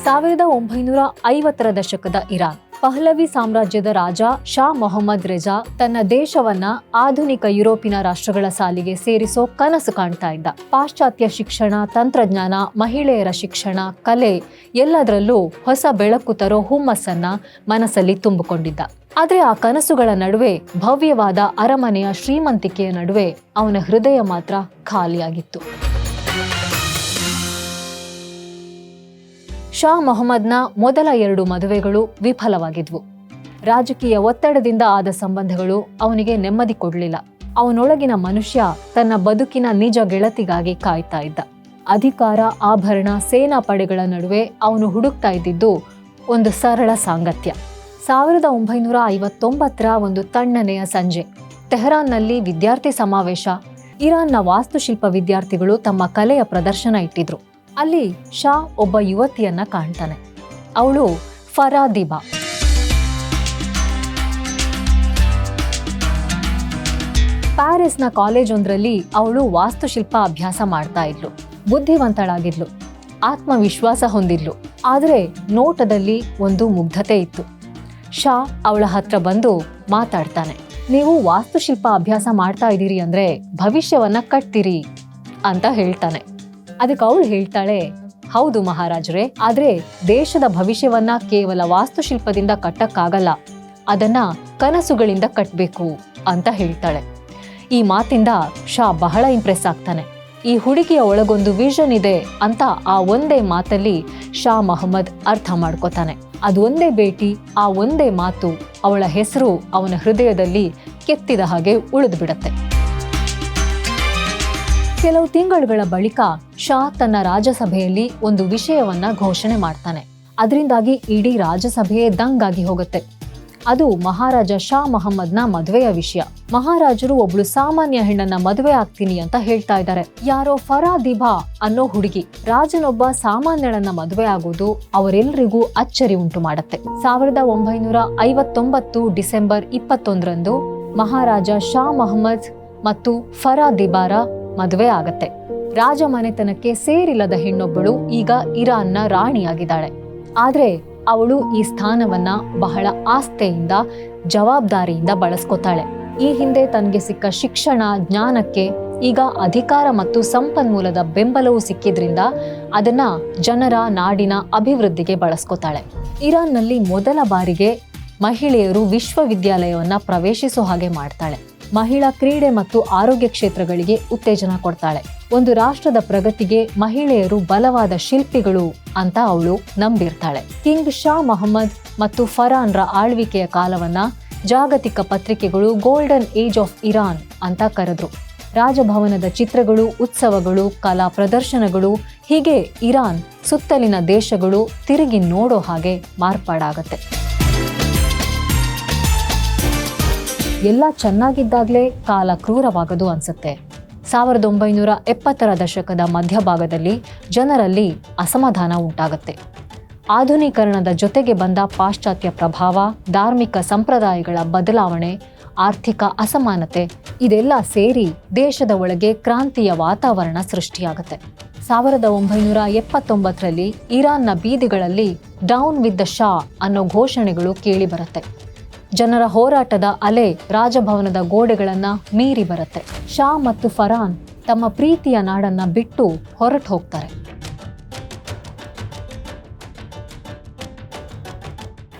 1950ರ ದಶಕದ ಇರಾನ್. ಪಹ್ಲವಿ ಸಾಮ್ರಾಜ್ಯದ ರಾಜ ಶಾ ಮೊಹಮ್ಮದ್ ರೆಜಾ ತನ್ನ ದೇಶವನ್ನ ಆಧುನಿಕ ಯುರೋಪಿನ ರಾಷ್ಟ್ರಗಳ ಸಾಲಿಗೆ ಸೇರಿಸೋ ಕನಸು ಕಾಣ್ತಾ ಇದ್ದ. ಪಾಶ್ಚಾತ್ಯ ಶಿಕ್ಷಣ, ತಂತ್ರಜ್ಞಾನ, ಮಹಿಳೆಯರ ಶಿಕ್ಷಣ, ಕಲೆ ಎಲ್ಲದರಲ್ಲೂ ಹೊಸ ಬೆಳಕು ತರೋ ಹುಮ್ಮಸ್ಸನ್ನ ಮನಸ್ಸಲ್ಲಿ ತುಂಬಿಕೊಂಡಿದ್ದ. ಆದ್ರೆ ಆ ಕನಸುಗಳ ನಡುವೆ, ಭವ್ಯವಾದ ಅರಮನೆಯ ಶ್ರೀಮಂತಿಕೆಯ ನಡುವೆ ಅವನ ಹೃದಯ ಮಾತ್ರ ಖಾಲಿಯಾಗಿತ್ತು. ಶಾ ಮೊಹಮ್ಮದ್ನ ಮೊದಲ 2 ಮದುವೆಗಳು ವಿಫಲವಾಗಿದ್ವು. ರಾಜಕೀಯ ಒತ್ತಡದಿಂದ ಆದ ಸಂಬಂಧಗಳು ಅವನಿಗೆ ನೆಮ್ಮದಿ ಕೊಡಲಿಲ್ಲ. ಅವನೊಳಗಿನ ಮನುಷ್ಯ ತನ್ನ ಬದುಕಿನ ನಿಜ ಗೆಳತಿಗಾಗಿ ಕಾಯ್ತಾ ಇದ್ದ. ಅಧಿಕಾರ, ಆಭರಣ, ಸೇನಾ ಪಡೆಗಳ ನಡುವೆ ಅವನು ಹುಡುಕ್ತಾ ಇದ್ದಿದ್ದು ಒಂದು ಸರಳ ಸಾಂಗತ್ಯ. 1959ರ ಒಂದು ತಣ್ಣನೆಯ ಸಂಜೆ, ತೆಹರಾನ್ನಲ್ಲಿ ವಿದ್ಯಾರ್ಥಿ ಸಮಾವೇಶ. ಇರಾನ್ನ ವಾಸ್ತುಶಿಲ್ಪ ವಿದ್ಯಾರ್ಥಿಗಳು ತಮ್ಮ ಕಲೆಯ ಪ್ರದರ್ಶನ ಇಟ್ಟಿದ್ರು. ಅಲ್ಲಿ ಶಾ ಒಬ್ಬ ಯುವತಿಯನ್ನ ಕಾಣ್ತಾನೆ. ಅವಳು ಫರಾ ದಿಬಾ. ಪ್ಯಾರಿಸ್ನ ಕಾಲೇಜೊಂದರಲ್ಲಿ ಅವಳು ವಾಸ್ತುಶಿಲ್ಪ ಅಭ್ಯಾಸ ಮಾಡ್ತಾ ಇದ್ಲು. ಬುದ್ಧಿವಂತಳಾಗಿದ್ಲು, ಆತ್ಮವಿಶ್ವಾಸ ಹೊಂದಿದ್ಲು. ಆದರೆ ನೋಟದಲ್ಲಿ ಒಂದು ಮುಗ್ಧತೆ ಇತ್ತು. ಶಾ ಅವಳ ಹತ್ರ ಬಂದು ಮಾತಾಡ್ತಾನೆ. ನೀವು ವಾಸ್ತುಶಿಲ್ಪ ಅಭ್ಯಾಸ ಮಾಡ್ತಾ ಇದ್ದೀರಿ ಅಂದ್ರೆ ಭವಿಷ್ಯವನ್ನ ಕಟ್ತೀರಿ ಅಂತ ಹೇಳ್ತಾನೆ. ಅದಕ್ಕೆ ಅವಳು ಹೇಳ್ತಾಳೆ, ಹೌದು ಮಹಾರಾಜರೇ, ಆದ್ರೆ ದೇಶದ ಭವಿಷ್ಯವನ್ನ ಕೇವಲ ವಾಸ್ತುಶಿಲ್ಪದಿಂದ ಕಟ್ಟಕ್ಕಾಗಲ್ಲ, ಅದನ್ನ ಕನಸುಗಳಿಂದ ಕಟ್ಟಬೇಕು ಅಂತ ಹೇಳ್ತಾಳೆ. ಈ ಮಾತಿಂದ ಶಾ ಬಹಳ ಇಂಪ್ರೆಸ್ ಆಗ್ತಾನೆ. ಈ ಹುಡುಗಿಯ ಒಳಗೊಂದು ವಿಷನ್ ಇದೆ ಅಂತ ಆ ಒಂದೇ ಮಾತಲ್ಲಿ ಶಾ ಮೊಹಮ್ಮದ್ ಅರ್ಥ ಮಾಡ್ಕೋತಾನೆ. ಅದು ಒಂದೇ ಭೇಟಿ, ಆ ಒಂದೇ ಮಾತು ಅವಳ ಹೆಸರು ಅವನ ಹೃದಯದಲ್ಲಿ ಕೆತ್ತಿದ ಹಾಗೆ ಉಳಿದು ಬಿಡತ್ತೆ. ಕೆಲವು ತಿಂಗಳುಗಳ ಬಳಿಕ ಶಾ ತನ್ನ ರಾಜಸಭೆಯಲ್ಲಿ ಒಂದು ವಿಷಯವನ್ನ ಘೋಷಣೆ ಮಾಡ್ತಾನೆ. ಅದರಿಂದಾಗಿ ಇಡೀ ರಾಜಸಭೆಯೇ ದಂಗಾಗಿ ಹೋಗುತ್ತೆ. ಅದು ಮಹಾರಾಜ ಶಾ ಮೊಹಮ್ಮದ್ನ ಮದುವೆಯ ವಿಷಯ. ಮಹಾರಾಜರು ಒಬ್ಳು ಸಾಮಾನ್ಯ ಹೆಣ್ಣನ್ನ ಮದುವೆ ಆಗ್ತೀನಿ ಅಂತ ಹೇಳ್ತಾ ಇದ್ದಾರೆ. ಯಾರೋ ಫರಾ ದಿಬಾ ಅನ್ನೋ ಹುಡುಗಿ ರಾಜನೊಬ್ಬ ಸಾಮಾನ್ಯಳನ್ನ ಮದುವೆ ಆಗೋದು ಅವರೆಲ್ಲರಿಗೂ ಅಚ್ಚರಿ ಉಂಟು ಮಾಡುತ್ತೆ. 1959 ಡಿಸೆಂಬರ್ 21ರಂದು ಮಹಾರಾಜ ಶಾ ಮೊಹಮ್ಮದ್ ಮತ್ತು ಫರಾ ದಿಬಾರ ಮದುವೆ ಆಗತ್ತೆ. ರಾಜ ಮನೆತನಕ್ಕೆ ಸೇರಿಲ್ಲದ ಹೆಣ್ಣೊಬ್ಬಳು ಈಗ ಇರಾನ್ನ ರಾಣಿಯಾಗಿದ್ದಾಳೆ. ಆದ್ರೆ ಅವಳು ಈ ಸ್ಥಾನವನ್ನ ಬಹಳ ಆಸ್ಥೆಯಿಂದ, ಜವಾಬ್ದಾರಿಯಿಂದ ಬಳಸ್ಕೊತಾಳೆ. ಈ ಹಿಂದೆ ತನಗೆ ಸಿಕ್ಕ ಶಿಕ್ಷಣ, ಜ್ಞಾನಕ್ಕೆ ಈಗ ಅಧಿಕಾರ ಮತ್ತು ಸಂಪನ್ಮೂಲದ ಬೆಂಬಲವೂ ಸಿಕ್ಕಿದ್ರಿಂದ ಅದನ್ನ ಜನರ, ನಾಡಿನ ಅಭಿವೃದ್ಧಿಗೆ ಬಳಸ್ಕೊತಾಳೆ. ಇರಾನ್ನಲ್ಲಿ ಮೊದಲ ಬಾರಿಗೆ ಮಹಿಳೆಯರು ವಿಶ್ವವಿದ್ಯಾಲಯವನ್ನ ಪ್ರವೇಶಿಸೋ ಹಾಗೆ ಮಾಡ್ತಾಳೆ. ಮಹಿಳಾ ಕ್ರೀಡೆ ಮತ್ತು ಆರೋಗ್ಯ ಕ್ಷೇತ್ರಗಳಿಗೆ ಉತ್ತೇಜನ ಕೊಡ್ತಾಳೆ. ಒಂದು ರಾಷ್ಟ್ರದ ಪ್ರಗತಿಗೆ ಮಹಿಳೆಯರು ಬಲವಾದ ಶಿಲ್ಪಿಗಳು ಅಂತ ಅವಳು ನಂಬಿರ್ತಾಳೆ. ಕಿಂಗ್ ಶಾ ಮೊಹಮ್ಮದ್ ಮತ್ತು ಫರಾನ್ರ ಆಳ್ವಿಕೆಯ ಕಾಲವನ್ನ ಜಾಗತಿಕ ಪತ್ರಿಕೆಗಳು ಗೋಲ್ಡನ್ ಏಜ್ ಆಫ್ ಇರಾನ್ ಅಂತ ಕರೆದ್ರು. ರಾಜಭವನದ ಚಿತ್ರಗಳು, ಉತ್ಸವಗಳು, ಕಲಾ ಪ್ರದರ್ಶನಗಳು, ಹೀಗೆ ಇರಾನ್ ಸುತ್ತಲಿನ ದೇಶಗಳು ತಿರುಗಿ ನೋಡೋ ಹಾಗೆ ಮಾರ್ಪಾಡಾಗತ್ತೆ. ಎಲ್ಲ ಚೆನ್ನಾಗಿದ್ದಾಗಲೇ ಕಾಲ ಕ್ರೂರವಾಗದು ಅನ್ಸುತ್ತೆ. 1970ರ ದಶಕದ ಮಧ್ಯಭಾಗದಲ್ಲಿ ಜನರಲ್ಲಿ ಅಸಮಾಧಾನ ಉಂಟಾಗುತ್ತೆ. ಆಧುನೀಕರಣದ ಜೊತೆಗೆ ಬಂದ ಪಾಶ್ಚಾತ್ಯ ಪ್ರಭಾವ, ಧಾರ್ಮಿಕ ಸಂಪ್ರದಾಯಗಳ ಬದಲಾವಣೆ, ಆರ್ಥಿಕ ಅಸಮಾನತೆ ಇದೆಲ್ಲ ಸೇರಿ ದೇಶದ ಒಳಗೆ ಕ್ರಾಂತಿಯ ವಾತಾವರಣ ಸೃಷ್ಟಿಯಾಗುತ್ತೆ. 1979ರಲ್ಲಿ ಇರಾನ್ನ ಬೀದಿಗಳಲ್ಲಿ ಡೌನ್ ವಿತ್ ದ ಶಾ ಅನ್ನೋ ಘೋಷಣೆಗಳು ಕೇಳಿ ಬರುತ್ತೆ. ಜನರ ಹೋರಾಟದ ಅಲೆ ರಾಜಭವನದ ಗೋಡೆಗಳನ್ನ ಮೀರಿ ಬರುತ್ತೆ. ಶಾ ಮತ್ತು ಫರಾನ್ ತಮ್ಮ ಪ್ರೀತಿಯ ನಾಡನ್ನ ಬಿಟ್ಟು ಹೊರಟು ಹೋಗ್ತಾರೆ.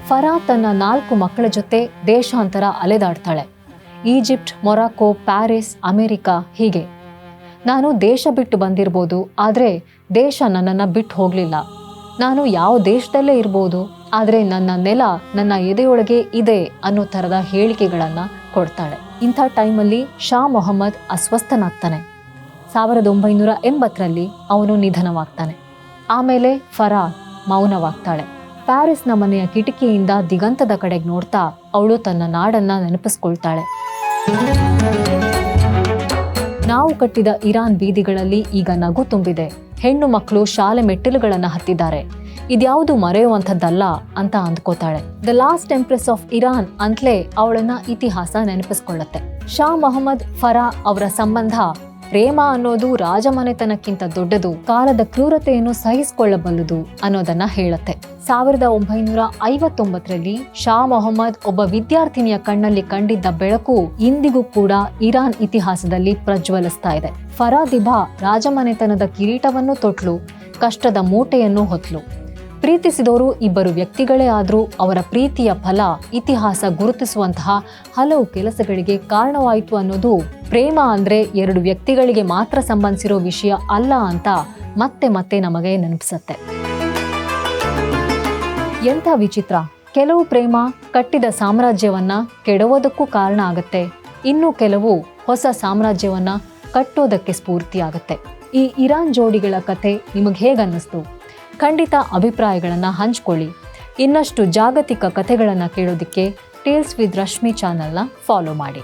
ಫರಾ ತನ್ನ 4 ಮಕ್ಕಳ ಜೊತೆ ದೇಶಾಂತರ ಅಲೆದಾಡ್ತಾಳೆ. ಈಜಿಪ್ಟ್, ಮೊರಾಕೊ, ಪ್ಯಾರಿಸ್, ಅಮೆರಿಕ, ಹೀಗೆ. ನಾನು ದೇಶ ಬಿಟ್ಟು ಬಂದಿರ್ಬೋದು, ಆದ್ರೆ ದೇಶ ನನ್ನನ್ನ ಬಿಟ್ಟು ಹೋಗ್ಲಿಲ್ಲ. ನಾನು ಯಾವ ದೇಶದಲ್ಲೇ ಇರ್ಬೋದು, ಆದ್ರೆ ನನ್ನ ನೆಲ ನನ್ನ ಎದೆಯೊಳಗೆ ಇದೆ ಅನ್ನೋ ತರದ ಹೇಳಿಕೆಗಳನ್ನ ಕೊಡ್ತಾಳೆ. ಇಂಥ ಟೈಮಲ್ಲಿ ಶಾ ಮೊಹಮ್ಮದ್ ಅಸ್ವಸ್ಥನಾಗ್ತಾನೆ. 1980ರಲ್ಲಿ ಅವನು ನಿಧನವಾಗ್ತಾನೆ. ಆಮೇಲೆ ಫರಾ ಮೌನವಾಗ್ತಾಳೆ. ಪ್ಯಾರಿಸ್ನ ಮನೆಯ ಕಿಟಕಿಯಿಂದ ದಿಗಂತದ ಕಡೆಗೆ ನೋಡ್ತಾ ಅವಳು ತನ್ನ ನಾಡನ್ನ ನೆನಪಿಸ್ಕೊಳ್ತಾಳೆ. ನಾವು ಕಟ್ಟಿದ ಇರಾನ್ ಬೀದಿಗಳಲ್ಲಿ ಈಗ ನಗು ತುಂಬಿದೆ. ಹೆಣ್ಣು ಮಕ್ಕಳು ಶಾಲೆ ಮೆಟ್ಟಿಲುಗಳನ್ನ ಹತ್ತಿದ್ದಾರೆ. ಇದ್ಯಾವುದು ಮರೆಯುವಂಥದ್ದಲ್ಲ ಅಂತ ಅಂದ್ಕೋತಾಳೆ. The last empress of Iran ಅಂತಲೇ ಅವಳನ್ನ ಇತಿಹಾಸ ನೆನಪಿಸ್ಕೊಳ್ಳುತ್ತೆ. ಶಾ ಮೊಹಮ್ಮದ್ ಫರಾ ಅವರ ಸಂಬಂಧ ಪ್ರೇಮ ಅನ್ನೋದು ರಾಜಮನೆತನಕ್ಕಿಂತ ದೊಡ್ಡದು, ಕಾಲದ ಕ್ರೂರತೆಯನ್ನು ಸಹಿಸಿಕೊಳ್ಳಬಲ್ಲದು ಅನ್ನೋದನ್ನ ಹೇಳುತ್ತೆ. 1959ರಲ್ಲಿ ಶಾ ಮೊಹಮ್ಮದ್ ಒಬ್ಬ ವಿದ್ಯಾರ್ಥಿನಿಯ ಕಣ್ಣಲ್ಲಿ ಕಂಡಿದ್ದ ಬೆಳಕು ಇಂದಿಗೂ ಕೂಡ ಇರಾನ್ ಇತಿಹಾಸದಲ್ಲಿ ಪ್ರಜ್ವಲಿಸ್ತಾ ಇದೆ. ಫರಾದಿಬಾ ರಾಜಮನೆತನದ ಕಿರೀಟವನ್ನು ತೊಟ್ಲು, ಕಷ್ಟದ ಮೂಟೆಯನ್ನು ಹೊತ್ಲು. ಪ್ರೀತಿಸಿದವರು ಇಬ್ಬರು ವ್ಯಕ್ತಿಗಳೇ ಆದರೂ ಅವರ ಪ್ರೀತಿಯ ಫಲ ಇತಿಹಾಸ ಗುರುತಿಸುವಂತಹ ಹಲವು ಕೆಲಸಗಳಿಗೆ ಕಾರಣವಾಯಿತು ಅನ್ನೋದು ಪ್ರೇಮ ಅಂದ್ರೆ ಎರಡು ವ್ಯಕ್ತಿಗಳಿಗೆ ಮಾತ್ರ ಸಂಬಂಧಿಸಿರೋ ವಿಷಯ ಅಲ್ಲ ಅಂತ ಮತ್ತೆ ಮತ್ತೆ ನಮಗೆ ನೆನಪಿಸುತ್ತೆ. ಎಂಥ ವಿಚಿತ್ರ, ಕೆಲವು ಪ್ರೇಮ ಕಟ್ಟಿದ ಸಾಮ್ರಾಜ್ಯವನ್ನ ಕೆಡವೋದಕ್ಕೂ ಕಾರಣ ಆಗತ್ತೆ, ಇನ್ನು ಕೆಲವು ಹೊಸ ಸಾಮ್ರಾಜ್ಯವನ್ನ ಕಟ್ಟೋದಕ್ಕೆ ಸ್ಫೂರ್ತಿಯಾಗತ್ತೆ. ಈ ಇರಾನ್ ಜೋಡಿಗಳ ಕಥೆ ನಿಮಗೆ ಹೇಗನ್ನಿಸ್ತು? ಖಂಡಿತ ಅಭಿಪ್ರಾಯಗಳನ್ನು ಹಂಚ್ಕೊಳ್ಳಿ. ಇನ್ನಷ್ಟು ಜಾಗತಿಕ ಕಥೆಗಳನ್ನು ಕೇಳೋದಕ್ಕೆ ಟೇಲ್ಸ್ ವಿತ್ ರಶ್ಮಿ ಚಾನಲ್ನ ಫಾಲೋ ಮಾಡಿ.